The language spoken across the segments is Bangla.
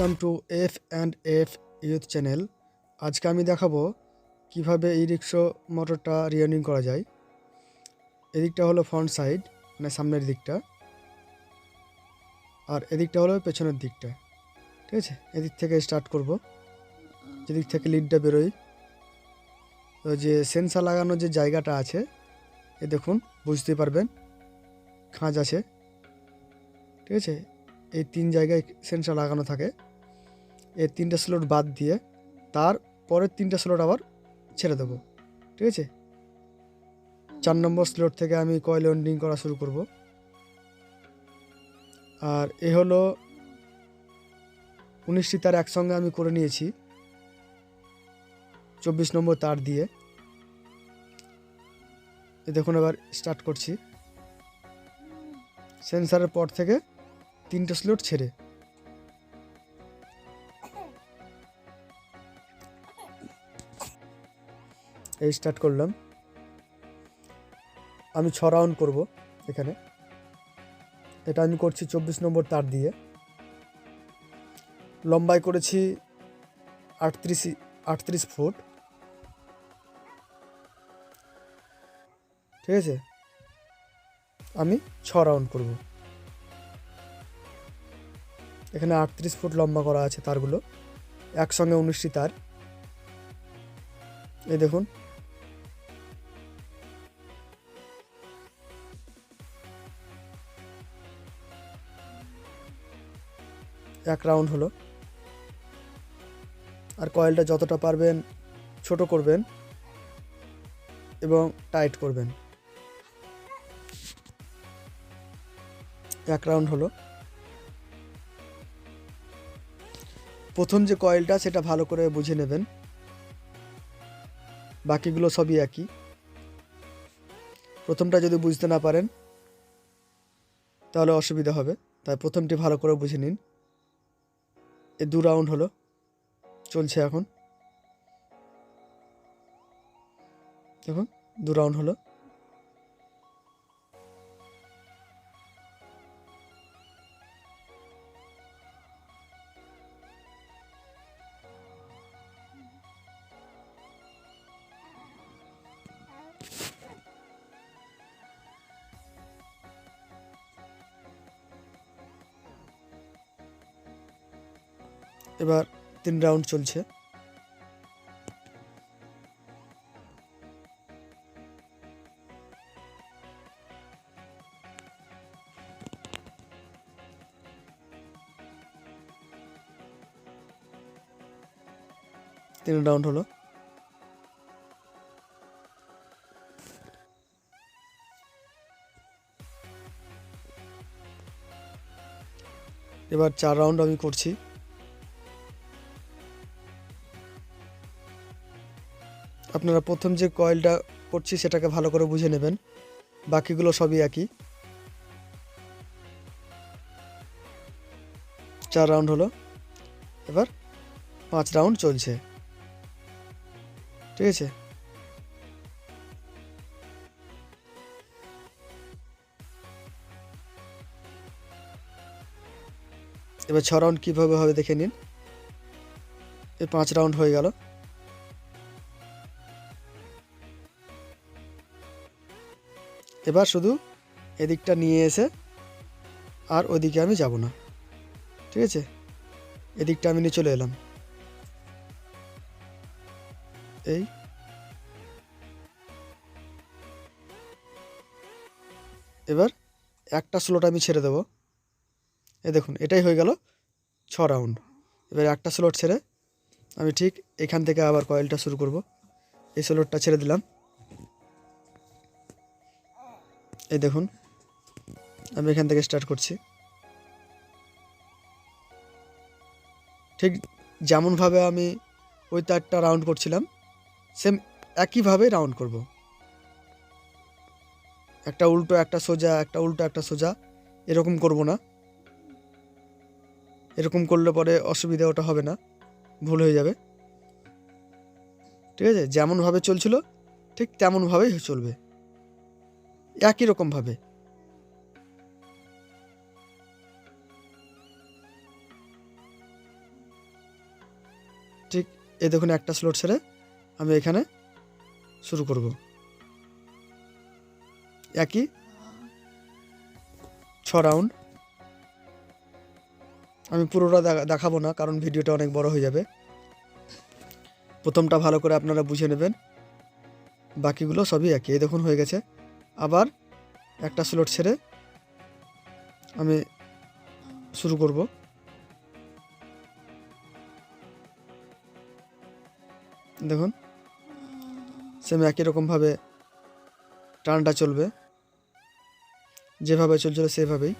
Welcome to F youth channel. আজকে আমি দেখাবো কিভাবে ই রিক্সা মোটরটা রিয়ার্নিং করা যায়। এদিকটা হলো ফ্রন্ট সাইড, মানে সামনের দিকটা, আর এদিকটা হলো পেছনের দিকটা। ঠিক আছে, এদিক থেকে স্টার্ট করব। যেদিক থেকে লিডটা বেরোয়, তো যে সেন্সার লাগানোর যে জায়গাটা আছে, এ দেখুন, বুঝতে পারবেন খাঁজ আছে। ঠিক আছে, এই 3 জায়গায় সেন্সার লাগানো থাকে। এই 3টা স্লট বাদ দিয়ে তার পরের 3টা স্লট আবার ছেড়ে দেবো। ঠিক আছে, 4 নম্বর স্লট থেকে আমি কয়েল ওয়েন্ডিং করা শুরু করব। আর এ হলো 19টি তার একসঙ্গে আমি করে নিয়েছি 24 নম্বর তার দিয়ে। দেখুন, এবার স্টার্ট করছি। সেন্সারের পর থেকে 3টে স্লট ছেড়ে এই স্টার্ট করলাম। আমি 6 রাউন্ড করব এখানে। এটা আমি করছি 24 নম্বর তার দিয়ে। লম্বাই করেছি 38 ফুট। ঠিক আছে, আমি 6 রাউন্ড করব। এখানে 38 ফুট লম্বা করা আছে তারগুলো, একসঙ্গে 19টি তার। এই দেখুন, এক রাউন্ড হলো। আর কয়েলটা যতটা পারবেন ছোট করবেন এবং টাইট করবেন। এক রাউন্ড হলো। প্রথম যে কয়েলটা সেটা ভালো করে বুঝে নেবেন, বাকিগুলো সবই একই। প্রথমটা যদি বুঝতে না পারেন তাহলে অসুবিধা হবে, তাই প্রথমটি ভালো করে বুঝে নিন। এই 2 রাউন্ড হলো, চলছে এখন। দেখুন, 2 রাউন্ড হলো। এবার 3 রাউন্ড চলছে। তিন রাউন্ড হলো। এবার 4 রাউন্ড আমি করছি। আপনারা প্রথম যে কয়েলটা করছি সেটাকে ভালো করে বুঝে নেবেন, বাকিগুলো সবই একই। 4 রাউন্ড হলো। এবার 5 রাউন্ড চলছে। ঠিক আছে, এবার 6 রাউন্ড কীভাবে হবে দেখে নিন। এই 5 রাউন্ড হয়ে গেল। এবার শুধু এদিকটা নিয়ে এসে আর ওদিকে আমি যাব না। ঠিক আছে, এদিকটা আমি নিয়ে চলে এলাম। এই এবার একটা স্লট আমি ছেড়ে দেবো। এই দেখুন, এটাই হয়ে গেল 6 রাউন্ড। এবার একটা স্লট ছেড়ে আমি ঠিক এখান থেকে আবার কয়েলটা শুরু করব। এই স্লটটা ছেড়ে দিলাম। এই দেখুন, আমি এখান থেকে স্টার্ট করছি। ঠিক যেমনভাবে আমি ওই তারটা রাউন্ড করছিলাম, সেম একইভাবে রাউন্ড করব। একটা উল্টো একটা সোজা, একটা উল্টো একটা সোজা, এরকম করব না। এরকম করলে পরে অসুবিধা ওটা হবে না, ভুল হয়ে যাবে। ঠিক আছে, যেমনভাবে চলছিল ঠিক তেমনভাবেই চলবে, একই রকমভাবে। ঠিক এই দেখুন একটা স্লট ছেড়ে আমি এখানে শুরু করব। একই 6 রাউন্ড। আমি পুরোটা দেখাবো না, কারণ ভিডিওটা অনেক বড় হয়ে যাবে। প্রথমটা ভালো করে আপনারা বুঝে নেবেন, বাকিগুলো সবই একই। এই দেখুন হয়ে গেছে। আবার একটা স্লট ছেড়ে আমি শুরু করব। দেখুন সেম একই রকমভাবে টানটা চলবে, যেভাবে চলছিল সেভাবেই।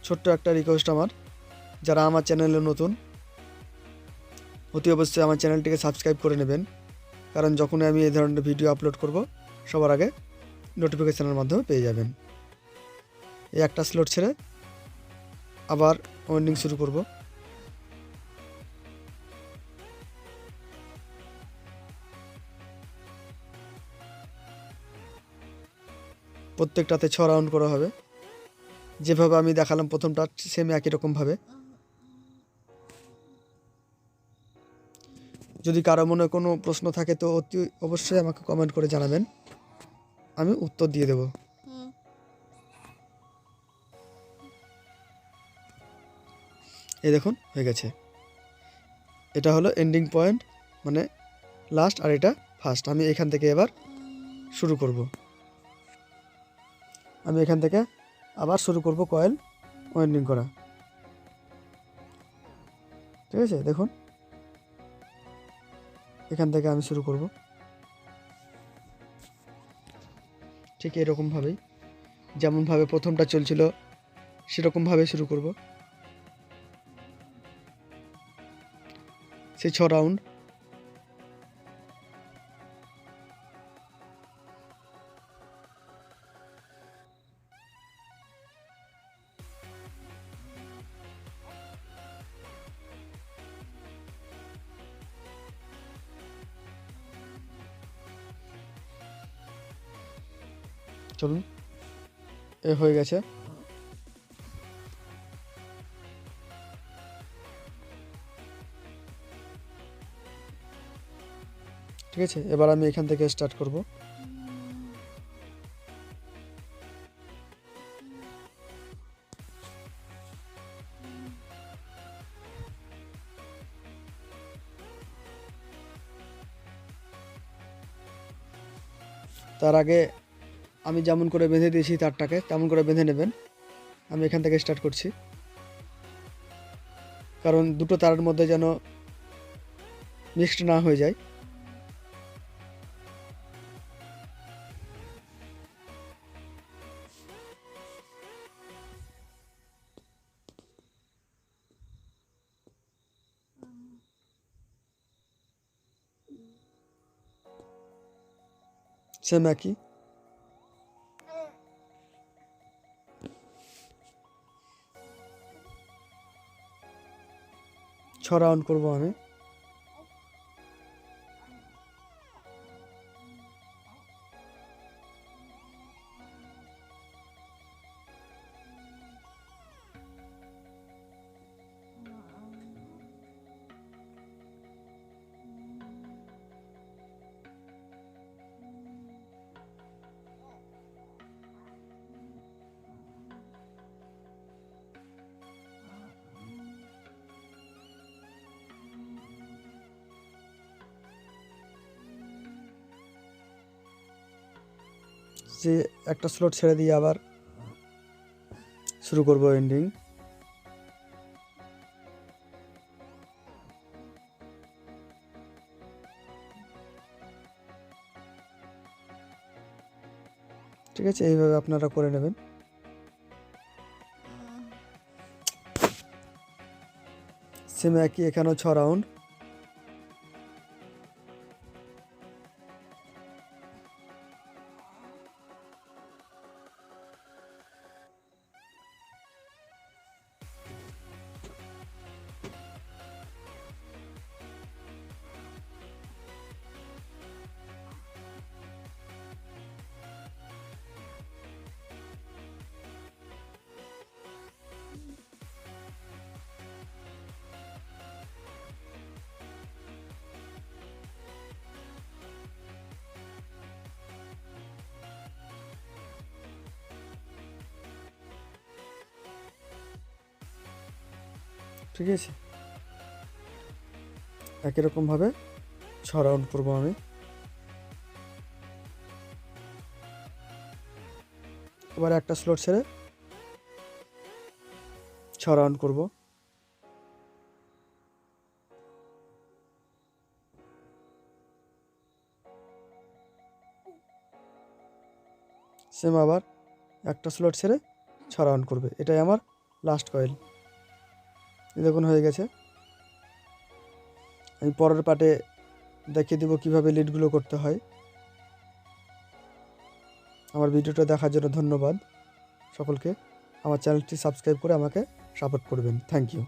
ছোট্ট একটা রিকোয়েস্ট আমার, যারা আমার চ্যানেলে নতুন অতি অবশ্যই আমার চ্যানেলটিকে সাবস্ক্রাইব করে নেবেন, কারণ যখনই আমি এই ধরনের ভিডিও আপলোড করব সবার আগে নোটিফিকেশনের মাধ্যমে পেয়ে যাবেন। এই একটা স্লট ছেড়ে আবার ওয়েন্ডিং শুরু করব। প্রত্যেকটাতে 6 রাউন্ড করা হবে, যেভাবে আমি দেখালাম প্রথমটা সেম একই রকমভাবে। যদি কারো মনে কোনো প্রশ্ন থাকে তো অতি অবশ্যই আমাকে কমেন্ট করে জানাবেন, আমি উত্তর দিয়ে দেব। এই দেখুন হয়ে গেছে। এটা হলো এন্ডিং পয়েন্ট, মানে লাস্ট, আর এটা ফার্স্ট। আমি এখান থেকে এবার শুরু করব। আমি এখান থেকে আবার শুরু করব কয়েল ওয়েন্ডিং করা। ঠিক আছে, দেখুন এখান থেকে আমি শুরু করব ঠিক এরকমভাবেই, যেমনভাবে প্রথমটা চলছিল সেরকমভাবে শুরু করব। সেই 6 রাউন্ড। চলুন, এ হয়ে গেছে। ঠিক আছে, এবার আমি এখান থেকে স্টার্ট করব। তার আগে আমি যেমন করে বেঁধে দিয়েছি তারটাকে তেমন করে বেঁধে নেবেন। আমি এখান থেকে স্টার্ট করছি, কারণ দুটো তারের মধ্যে যেন মিক্সড না হয়ে যায়। সেম একই। ছ রাউন্ড করব আমি। যে একটা স্লট ছেড়ে দিয়ে আবার শুরু করব এন্ডিং। ঠিক আছে, এইভাবে আপনারা করে নেবেন। সেম একই, এখানেও 6 রাউন্ড। ঠিক আছে, একই রকমভাবে 6 রাউন্ড করবো আমি। এবার একটা স্লট ছেড়ে 6 রাউন্ড করব। সেম আবার একটা স্লট ছেড়ে 6 রাউন্ড করবে। এটাই আমার লাস্ট কয়েল। দেখুন হয়ে গেছে। আমি পরের পার্টে দেখিয়ে দেবো কীভাবে লিডগুলো করতে হয়। আমার ভিডিওটা দেখার জন্য ধন্যবাদ সকলকে। আমার চ্যানেলটি সাবস্ক্রাইব করে আমাকে সাপোর্ট করবেন। Thank you.